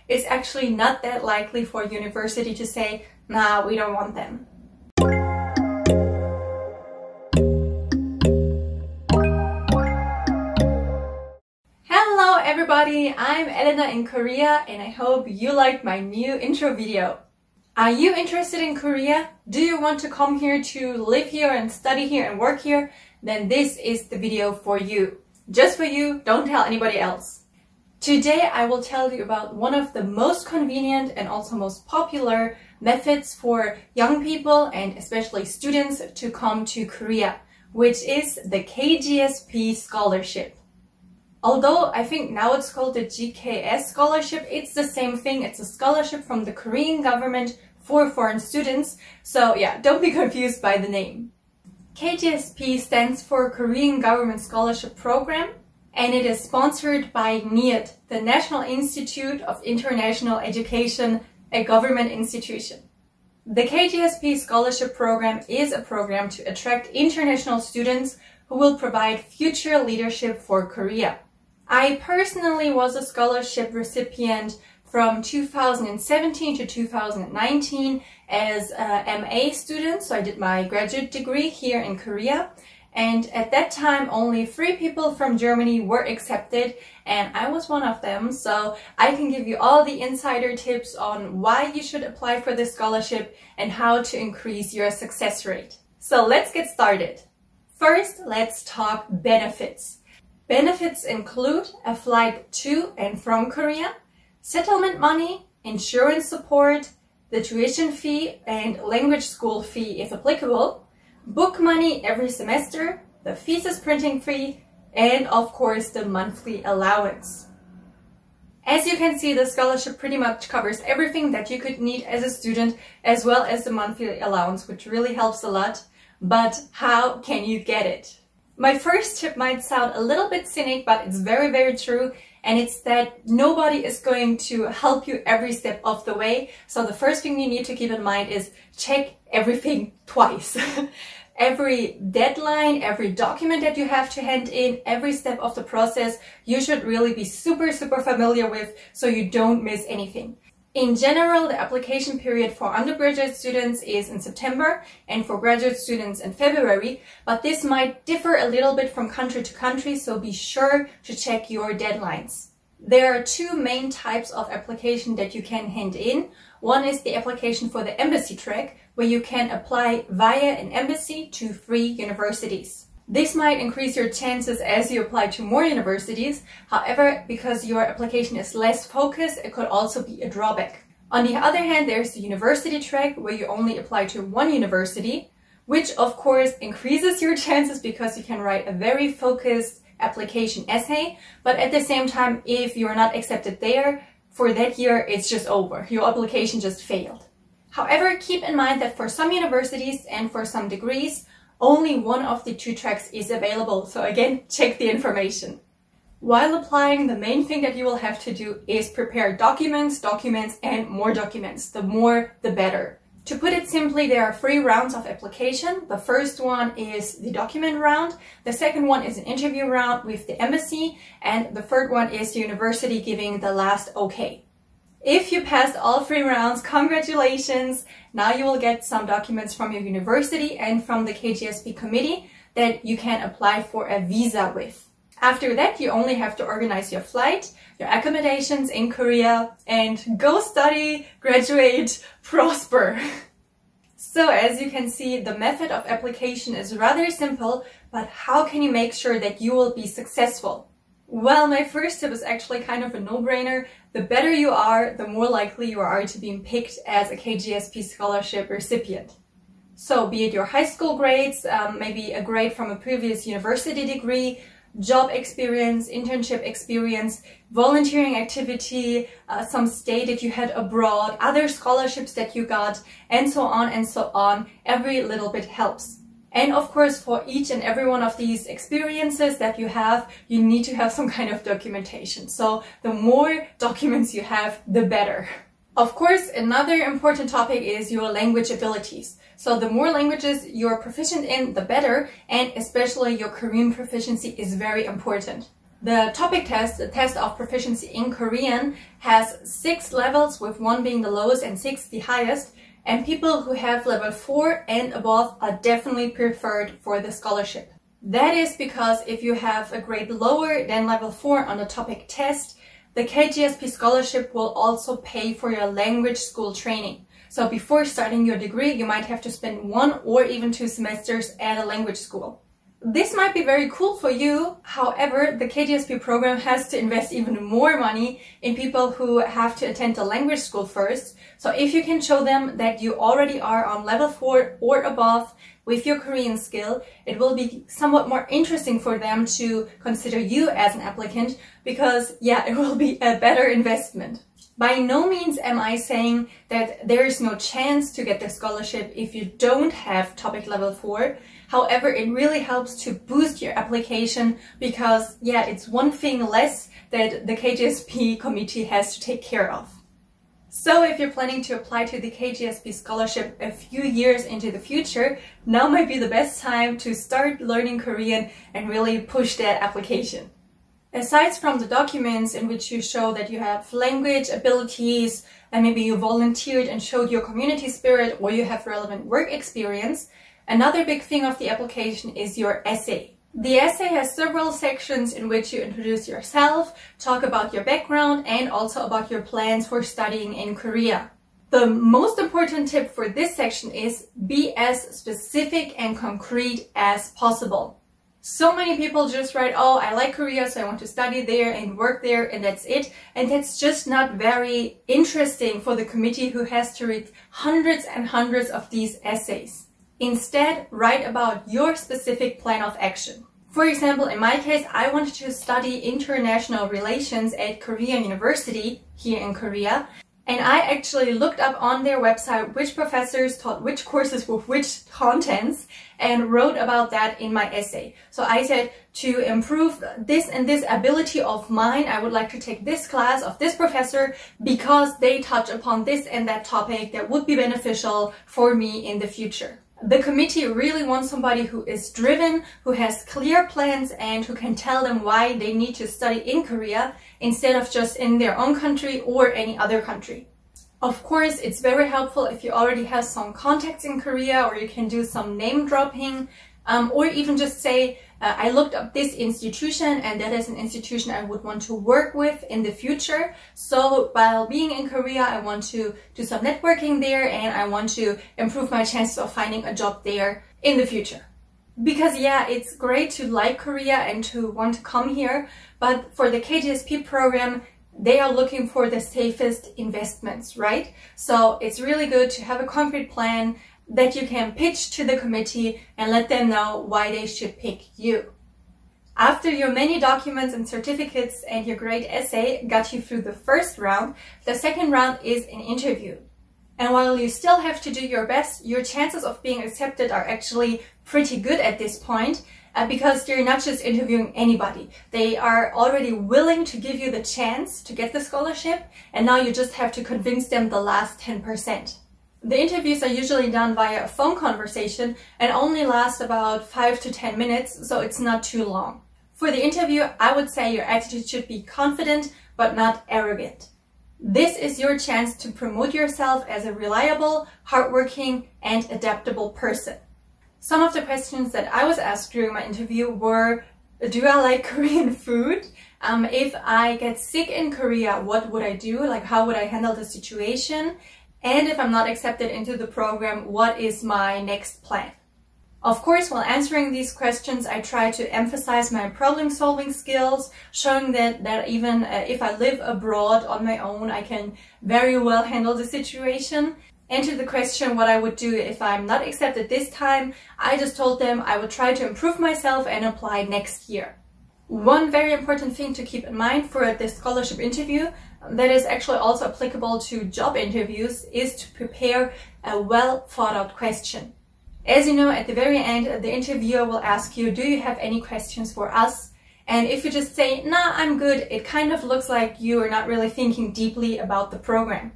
it's actually not that likely for a university to say, nah, we don't want them. Hello everybody, I'm Elena in Korea and I hope you liked my new intro video. Are you interested in Korea? Do you want to come here to live here and study here and work here? Then this is the video for you. Just for you, don't tell anybody else. Today I will tell you about one of the most convenient and also most popular methods for young people and especially students to come to Korea, which is the KGSP scholarship. Although I think now it's called the GKS scholarship, it's the same thing. It's a scholarship from the Korean government for foreign students. So yeah, don't be confused by the name. KGSP stands for Korean Government Scholarship Program, and it is sponsored by NIET, the National Institute of International Education, a government institution. The KGSP scholarship program is a program to attract international students who will provide future leadership for Korea. I personally was a scholarship recipient from 2017 to 2019 as a MA student, so I did my graduate degree here in Korea. And at that time, only 3 people from Germany were accepted, and I was one of them. So I can give you all the insider tips on why you should apply for this scholarship and how to increase your success rate. So let's get started. First, let's talk benefits. Benefits include a flight to and from Korea, settlement money, insurance support, the tuition fee and language school fee if applicable, book money every semester, the thesis printing fee, and of course the monthly allowance. As you can see, the scholarship pretty much covers everything that you could need as a student, as well as the monthly allowance, which really helps a lot. But how can you get it? My first tip might sound a little bit cynic, but it's very, very true. And it's that nobody is going to help you every step of the way. So the first thing you need to keep in mind is check everything twice. Every deadline, every document that you have to hand in, every step of the process, you should really be super, super familiar with so you don't miss anything. In general, the application period for undergraduate students is in September and for graduate students in February, but this might differ a little bit from country to country, so be sure to check your deadlines. There are 2 main types of application that you can hand in. One is the application for the embassy track, where you can apply via an embassy to 3 universities. This might increase your chances as you apply to more universities. However, because your application is less focused, it could also be a drawback. On the other hand, there's the university track where you only apply to 1 university, which of course increases your chances because you can write a very focused application essay. But at the same time, if you're not accepted there, for that year, it's just over. Your application just failed. However, keep in mind that for some universities and for some degrees, only one of the 2 tracks is available, so again, check the information. While applying, the main thing that you will have to do is prepare documents, and more documents. The more, the better. To put it simply, there are 3 rounds of application. The first one is the document round, the second one is an interview round with the embassy, and the third one is the university giving the last okay. If you passed all 3 rounds, congratulations! Now you will get some documents from your university and from the KGSP committee that you can apply for a visa with. After that, you only have to organize your flight, your accommodations in Korea, and go study, graduate, prosper. So as you can see, the method of application is rather simple, but how can you make sure that you will be successful? Well, my first tip is actually kind of a no-brainer. The better you are, the more likely you are to be picked as a KGSP scholarship recipient. So be it your high school grades, maybe a grade from a previous university degree, job experience, internship experience, volunteering activity, some stay that you had abroad, other scholarships that you got, and so on and so on. Every little bit helps. And of course, for each and every one of these experiences that you have, you need to have some kind of documentation. So the more documents you have, the better. Of course, another important topic is your language abilities. So the more languages you're proficient in, the better, and especially your Korean proficiency is very important. The topic test, the test of proficiency in Korean, has 6 levels, with 1 being the lowest and 6 the highest. And people who have level 4 and above are definitely preferred for the scholarship. That is because if you have a grade lower than level 4 on the topic test, the KGSP scholarship will also pay for your language school training. So before starting your degree, you might have to spend 1 or even 2 semesters at a language school. This might be very cool for you. However, the KGSP program has to invest even more money in people who have to attend the language school first. So if you can show them that you already are on level 4 or above with your Korean skill, it will be somewhat more interesting for them to consider you as an applicant, because yeah, it will be a better investment. By no means am I saying that there is no chance to get the scholarship if you don't have topic level 4. However, it really helps to boost your application, because yeah, it's one thing less that the KGSP committee has to take care of. So if you're planning to apply to the KGSP scholarship a few years into the future, now might be the best time to start learning Korean and really push that application. Aside from the documents in which you show that you have language abilities, and maybe you volunteered and showed your community spirit, or you have relevant work experience, another big thing of the application is your essay. The essay has several sections in which you introduce yourself, talk about your background, and also about your plans for studying in Korea. The most important tip for this section is be as specific and concrete as possible. So many people just write, oh, I like Korea, so I want to study there and work there, and that's it. And that's just not very interesting for the committee, who has to read hundreds and hundreds of these essays. Instead, write about your specific plan of action. For example, in my case, I wanted to study international relations at Korean University here in Korea. And I actually looked up on their website which professors taught which courses with which contents and wrote about that in my essay. So I said, to improve this and this ability of mine, I would like to take this class of this professor because they touch upon this and that topic that would be beneficial for me in the future. The committee really wants somebody who is driven, who has clear plans, and who can tell them why they need to study in Korea instead of just in their own country or any other country. Of course, it's very helpful if you already have some contacts in Korea, or you can do some name dropping, or even just say, I looked up this institution and that is an institution I would want to work with in the future. So while being in Korea, I want to do some networking there, and I want to improve my chances of finding a job there in the future. Because yeah, it's great to like Korea and to want to come here, but for the KGSP program, they are looking for the safest investments, right? So it's really good to have a concrete plan that you can pitch to the committee and let them know why they should pick you. After your many documents and certificates and your great essay got you through the first round, the second round is an interview. And while you still have to do your best, your chances of being accepted are actually pretty good at this point, because they're not just interviewing anybody. They are already willing to give you the chance to get the scholarship, and now you just have to convince them the last 10%. The interviews are usually done via a phone conversation and only last about 5 to 10 minutes, so it's not too long. For the interview, I would say your attitude should be confident but not arrogant. This is your chance to promote yourself as a reliable, hardworking, and adaptable person. Some of the questions that I was asked during my interview were, do I like Korean food? If I get sick in Korea, what would I do? Like, how would I handle the situation? And if I'm not accepted into the program, what is my next plan? Of course, while answering these questions, I try to emphasize my problem-solving skills, showing that even if I live abroad on my own, I can very well handle the situation. And to the question what I would do if I'm not accepted this time, I just told them I would try to improve myself and apply next year. One very important thing to keep in mind for this scholarship interview, that is actually also applicable to job interviews, is to prepare a well thought out question. As you know, at the very end, the interviewer will ask you, do you have any questions for us? And if you just say, nah, I'm good, it kind of looks like you are not really thinking deeply about the program.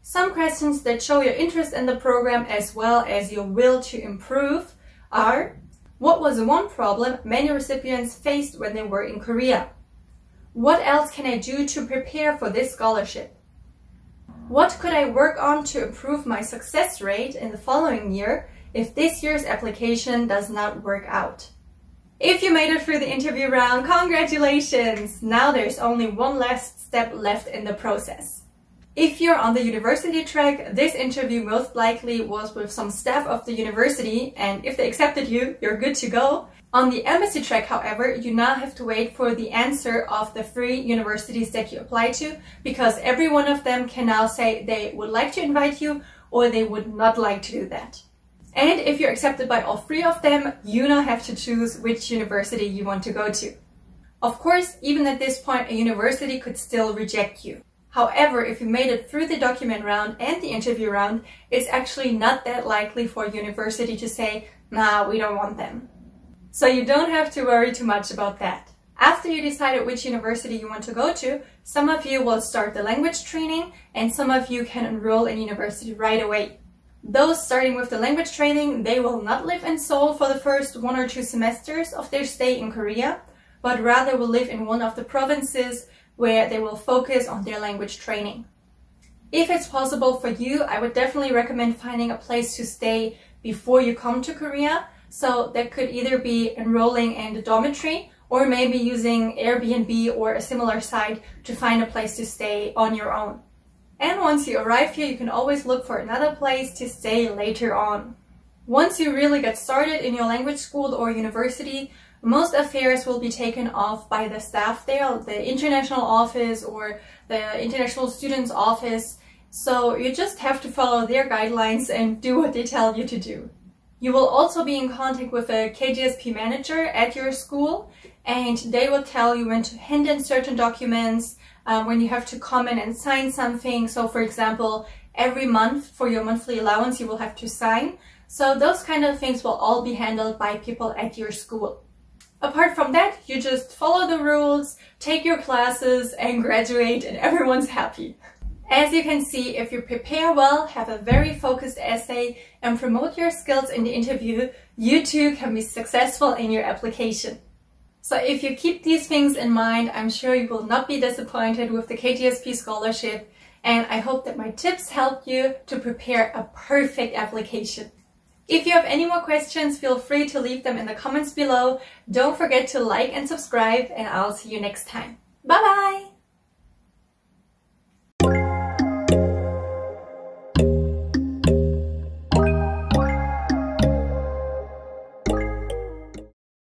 Some questions that show your interest in the program as well as your will to improve are, what was one problem many recipients faced when they were in Korea? What else can I do to prepare for this scholarship? What could I work on to improve my success rate in the following year if this year's application does not work out? If you made it through the interview round, congratulations! Now there's only one last step left in the process. If you're on the university track, this interview most likely was with some staff of the university, and if they accepted you, you're good to go. On the embassy track, however, you now have to wait for the answer of the 3 universities that you apply to, because every one of them can now say they would like to invite you or they would not like to do that. And if you're accepted by all 3 of them, you now have to choose which university you want to go to. Of course, even at this point, a university could still reject you. However, if you made it through the document round and the interview round, it's actually not that likely for a university to say, nah, we don't want them. So you don't have to worry too much about that. After you decided which university you want to go to, some of you will start the language training and some of you can enroll in university right away. Those starting with the language training, they will not live in Seoul for the first 1 or 2 semesters of their stay in Korea, but rather will live in one of the provinces where they will focus on their language training. If it's possible for you, I would definitely recommend finding a place to stay before you come to Korea. So that could either be enrolling in the dormitory or maybe using Airbnb or a similar site to find a place to stay on your own. And once you arrive here, you can always look for another place to stay later on. Once you really get started in your language school or university, most affairs will be taken off by the staff there, the international office or the international students office. So you just have to follow their guidelines and do what they tell you to do. You will also be in contact with a KGSP manager at your school, and they will tell you when to hand in certain documents, when you have to come in and sign something. So for example, every month for your monthly allowance you will have to sign. So those kind of things will all be handled by people at your school. Apart from that, you just follow the rules, take your classes and graduate and everyone's happy. As you can see, if you prepare well, have a very focused essay and promote your skills in the interview, you too can be successful in your application. So if you keep these things in mind, I'm sure you will not be disappointed with the KGSP scholarship, and I hope that my tips help you to prepare a perfect application. If you have any more questions, feel free to leave them in the comments below. Don't forget to like and subscribe, and I'll see you next time. Bye bye!